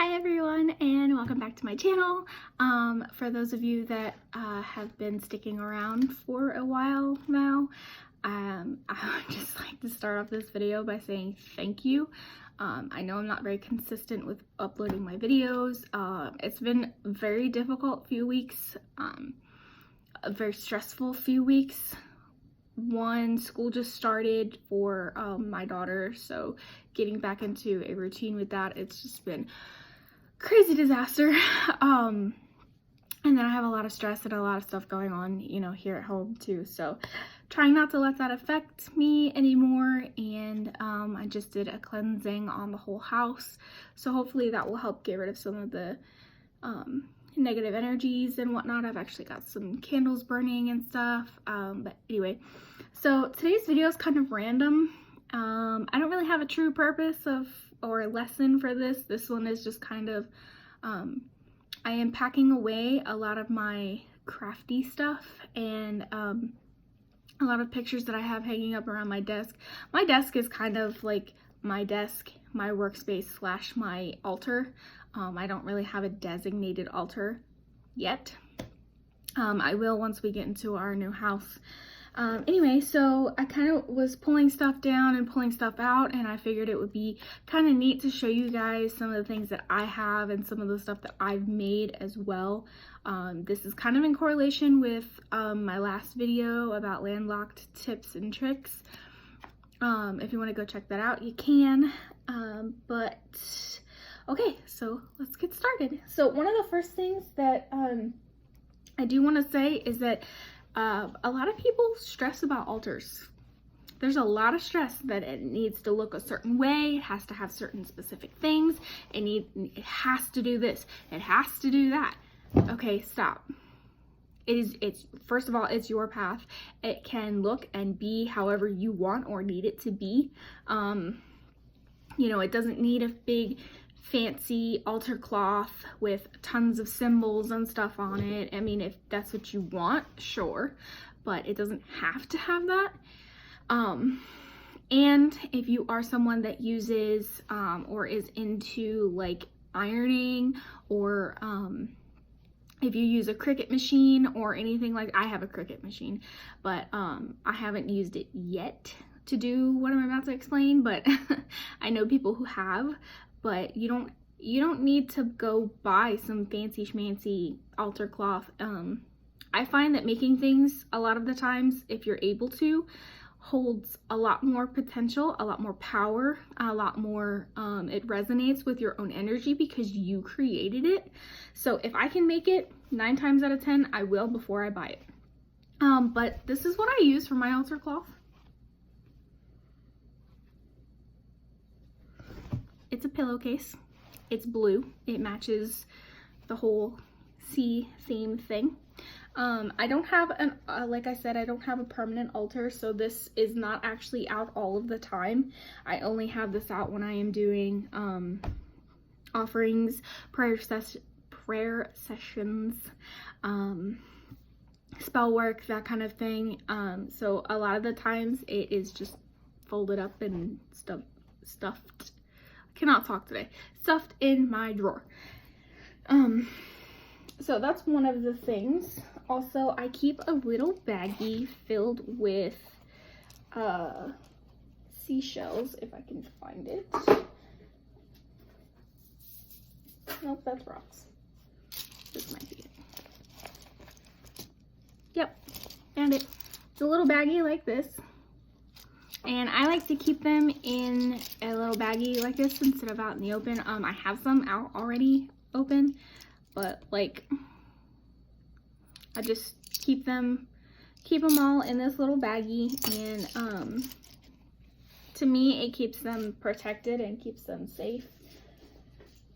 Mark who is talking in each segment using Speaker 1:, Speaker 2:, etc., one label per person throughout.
Speaker 1: Hi everyone, and welcome back to my channel. For those of you that have been sticking around for a while now, I would just like to start off this video by saying thank you. I know I'm not very consistent with uploading my videos. It's been a very difficult few weeks, a very stressful few weeks. One, school just started for my daughter, so getting back into a routine with that, it's just been crazy disaster. And then I have a lot of stress and a lot of stuff going on, you know, here at home too, so trying not to let that affect me anymore. And I just did a cleansing on the whole house, so hopefully that will help get rid of some of the negative energies and whatnot. I've actually got some candles burning and stuff, but anyway, so today's video is kind of random. I don't really have a true purpose or lesson for this. This one is just kind of, I am packing away a lot of my crafty stuff and a lot of pictures that I have hanging up around my desk. My desk is kind of like my desk, my workspace / my altar. I don't really have a designated altar yet. I will once we get into our new house. Anyway, so I kind of was pulling stuff down and pulling stuff out, and I figured it would be kind of neat to show you guys some of the things that I have and some of the stuff that I've made as well. This is kind of in correlation with my last video about landlocked tips and tricks. If you want to go check that out, you can. But okay, so let's get started. So one of the first things that I do want to say is that a lot of people stress about altars. There's a lot of stress that it needs to look a certain way, it has to have certain specific things, it has to do this, it has to do that. Okay, stop. It's first of all, it's your path. It can look and be however you want or need it to be. You know, it doesn't need a big fancy altar cloth with tons of symbols and stuff on it. I mean, if that's what you want, sure, but it doesn't have to have that. And if you are someone that uses or is into like ironing, or if you use a Cricut machine or anything like, I have a Cricut machine, but I haven't used it yet to do what I'm about to explain, but I know people who have. But you don't need to go buy some fancy schmancy altar cloth. I find that making things a lot of the times, if you're able to, holds a lot more potential, a lot more power, a lot more, it resonates with your own energy because you created it. So if I can make it, 9 times out of 10, I will before I buy it. But this is what I use for my altar cloth. It's a pillowcase. It's blue. It matches the whole sea theme thing. I don't have an, like I said, I don't have a permanent altar, so this is not actually out all of the time. I only have this out when I am doing offerings, prayer sessions, spell work, that kind of thing. So a lot of the times it is just folded up and stuffed. Cannot talk today. Stuffed in my drawer. So that's one of the things. Also, I keep a little baggie filled with seashells, if I can find it. Nope, that's rocks. This might be it. Yep, found it. It's a little baggie like this. And I like to keep them in a little baggie like this instead of out in the open. I have some out already open, but like, I just keep them all in this little baggie, and to me it keeps them protected and keeps them safe.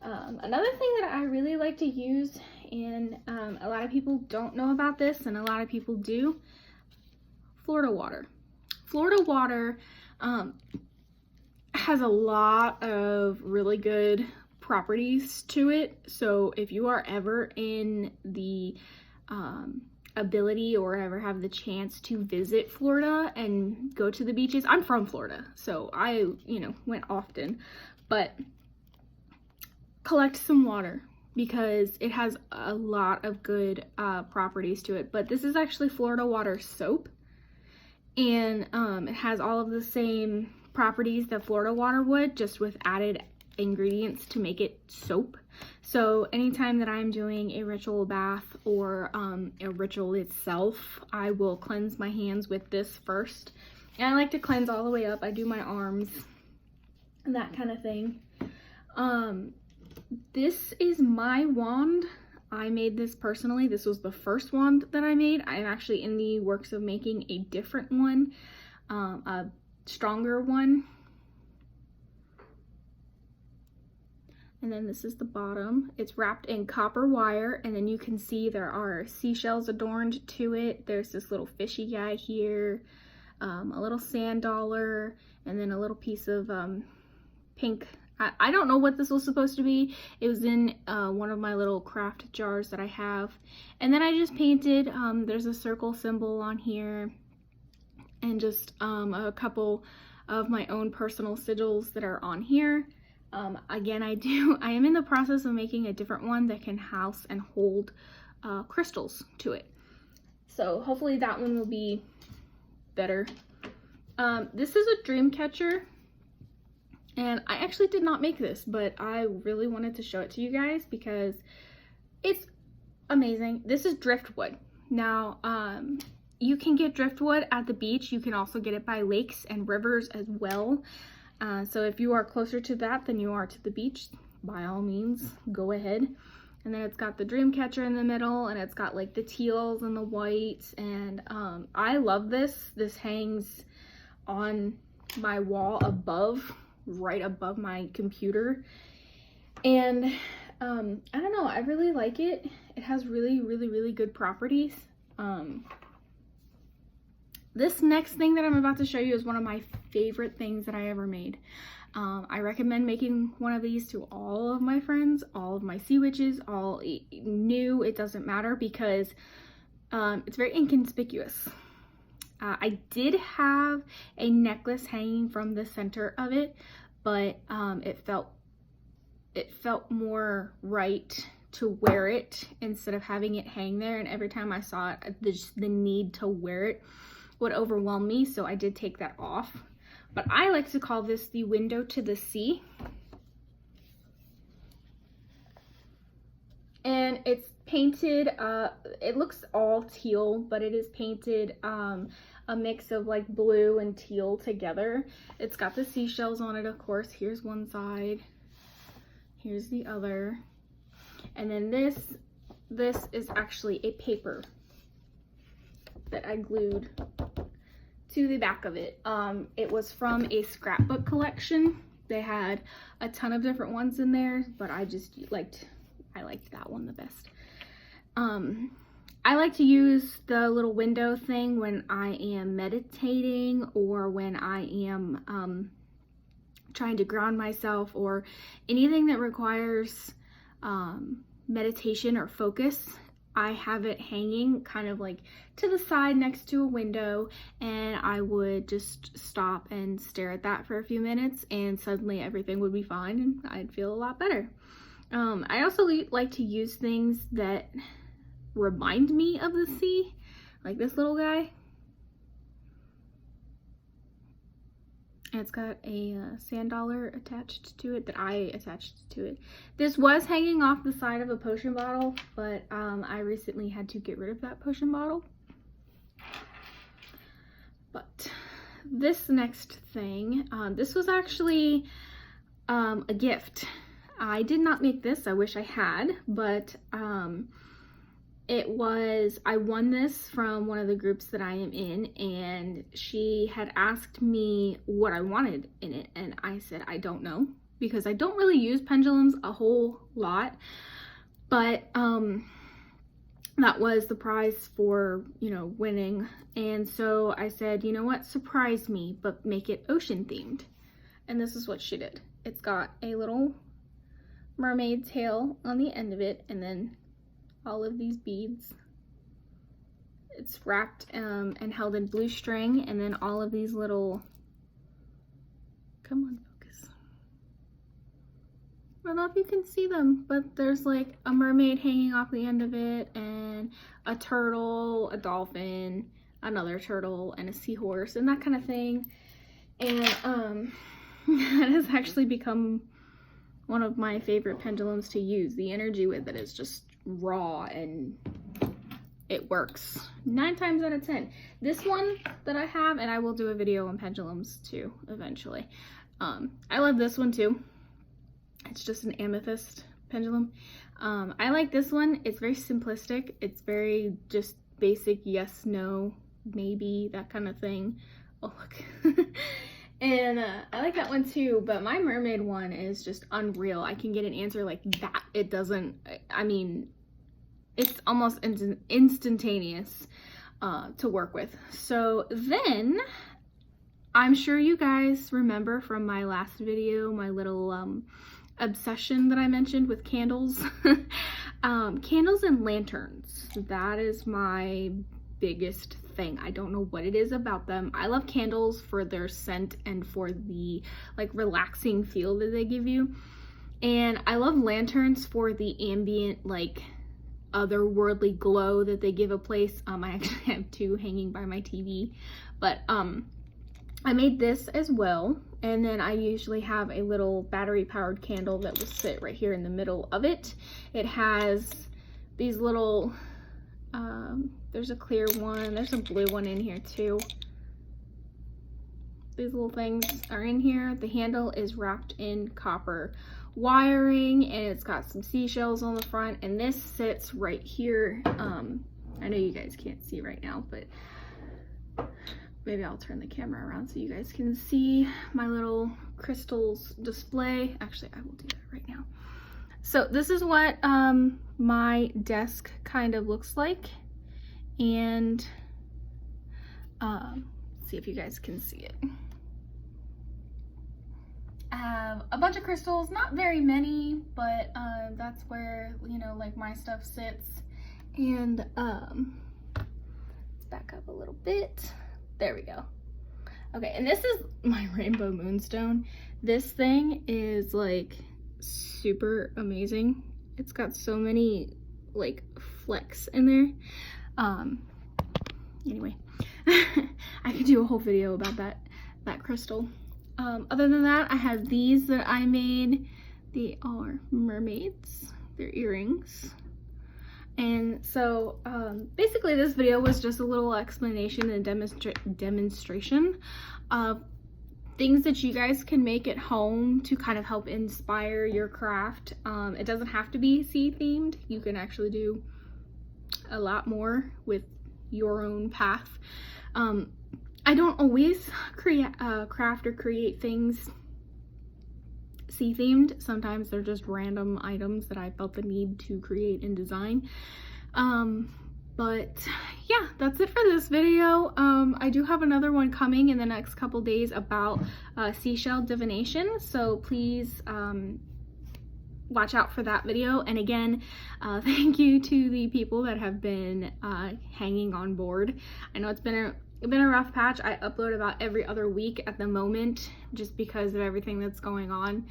Speaker 1: Another thing that I really like to use, and a lot of people don't know about this and a lot of people do, Florida water. Florida water has a lot of really good properties to it. So if you are ever in the ability or ever have the chance to visit Florida and go to the beaches, I'm from Florida, so I, you know, went often, but collect some water because it has a lot of good properties to it. But this is actually Florida water soap, and it has all of the same properties that Florida water would, just with added ingredients to make it soap. So anytime that I'm doing a ritual bath or a ritual itself, I will cleanse my hands with this first. And I like to cleanse all the way up. I do my arms and that kind of thing. This is my wand. I made this personally. This was the first wand that I made. I'm actually in the works of making a different one, a stronger one. And then this is the bottom. It's wrapped in copper wire, and then you can see there are seashells adorned to it. There's this little fishy guy here, a little sand dollar, and then a little piece of pink. I don't know what this was supposed to be. It was in one of my little craft jars that I have. And then I just painted, there's a circle symbol on here, and just a couple of my own personal sigils that are on here. Again, I am in the process of making a different one that can house and hold crystals to it. So hopefully that one will be better. This is a Dreamcatcher, and I actually did not make this, but I really wanted to show it to you guys because it's amazing. This is driftwood. Now, you can get driftwood at the beach. You can also get it by lakes and rivers as well. So if you are closer to that than you are to the beach, by all means, go ahead. And then it's got the Dreamcatcher in the middle, and it's got like the teals and the whites, and I love this. This hangs on my wall above, right above my computer. And I don't know, I really like it. It has really good properties. This next thing that I'm about to show you is one of my favorite things that I ever made. I recommend making one of these to all of my friends, all of my sea witches, all new, it doesn't matter, because it's very inconspicuous. I did have a necklace hanging from the center of it, but it felt more right to wear it instead of having it hang there, and every time I saw it, the need to wear it would overwhelm me, so I did take that off. But I like to call this the window to the sea. And it's painted, it looks all teal, but it is painted a mix of like blue and teal together. It's got the seashells on it, of course. Here's one side, here's the other. And then this is actually a paper that I glued to the back of it. It was from a scrapbook collection. They had a ton of different ones in there, but I liked that one the best. I like to use the little window thing when I am meditating, or when I am trying to ground myself, or anything that requires meditation or focus. I have it hanging kind of like to the side next to a window, and I would just stop and stare at that for a few minutes, and suddenly everything would be fine and I'd feel a lot better. I also like to use things that remind me of the sea, like this little guy. And it's got a sand dollar attached to it that I attached to it. This was hanging off the side of a potion bottle, but I recently had to get rid of that potion bottle. But this next thing, this was actually a gift. I did not make this. I wish I had, but I won this from one of the groups that I am in, and she had asked me what I wanted in it, and I said I don't know, because I don't really use pendulums a whole lot, but that was the prize for, you know, winning. And so I said, you know what, surprise me, but make it ocean themed. And this is what she did. It's got a little mermaid tail on the end of it, and then all of these beads. It's wrapped and held in blue string, and then all of these little, come on, focus. I don't know if you can see them, but there's like a mermaid hanging off the end of it, and a turtle, a dolphin, another turtle, and a seahorse, and that kind of thing. And that has actually become one of my favorite pendulums to use. The energy with it is just raw, and it works 9 times out of 10. This one that I have, and I will do a video on pendulums too eventually. I love this one too. It's just an amethyst pendulum. I like this one. It's very simplistic. It's very just basic yes, no, maybe, that kind of thing. Oh, look. And I like that one too, but my mermaid one is just unreal. I can get an answer like that. It doesn't, I mean, it's almost instantaneous to work with. So then, I'm sure you guys remember from my last video, my little obsession that I mentioned with candles. Candles and lanterns. That is my biggest thing. I don't know what it is about them. I love candles for their scent and for the like relaxing feel that they give you. And I love lanterns for the ambient, like otherworldly glow that they give a place. I actually have 2 hanging by my TV, but I made this as well, and then I usually have a little battery powered candle that will sit right here in the middle of it. It has these little there's a clear one, there's a blue one in here too. These little things are in here. The handle is wrapped in copper wiring, and it's got some seashells on the front, and this sits right here. I know you guys can't see right now, but maybe I'll turn the camera around so you guys can see my little crystals display. Actually, I will do that right now. So this is what my desk kind of looks like, and see if you guys can see it. I have a bunch of crystals, not very many, but that's where, you know, like my stuff sits. And let's back up a little bit. There we go. Okay, and this is my rainbow moonstone. This thing is like super amazing. It's got so many like flecks in there. Anyway, I could do a whole video about that crystal. Other than that, I have these that I made. They are mermaids. They're earrings. And so basically this video was just a little explanation and demonstration of things that you guys can make at home to kind of help inspire your craft. It doesn't have to be sea themed. You can actually do a lot more with your own path. I don't always craft or create things sea themed. Sometimes they're just random items that I felt the need to create and design. But yeah, that's it for this video. I do have another one coming in the next couple days about seashell divination, so please watch out for that video. And again, thank you to the people that have been hanging on board. I know it's been a rough patch. I upload about every other week at the moment just because of everything that's going on.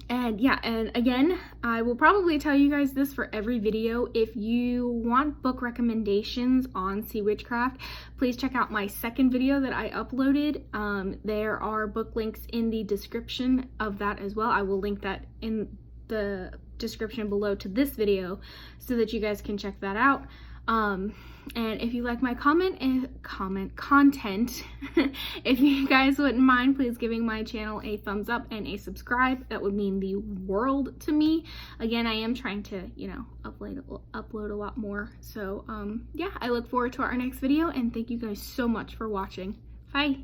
Speaker 1: And yeah, and again, I will probably tell you guys this for every video. If you want book recommendations on sea witchcraft, please check out my second video that I uploaded. There are book links in the description of that as well. I will link that in the description below to this video so that you guys can check that out. And if you like my content, if you guys wouldn't mind, please giving my channel a thumbs up and a subscribe. That would mean the world to me. Again, I am trying to, you know, upload a lot more. So yeah, I look forward to our next video, and thank you guys so much for watching. Bye.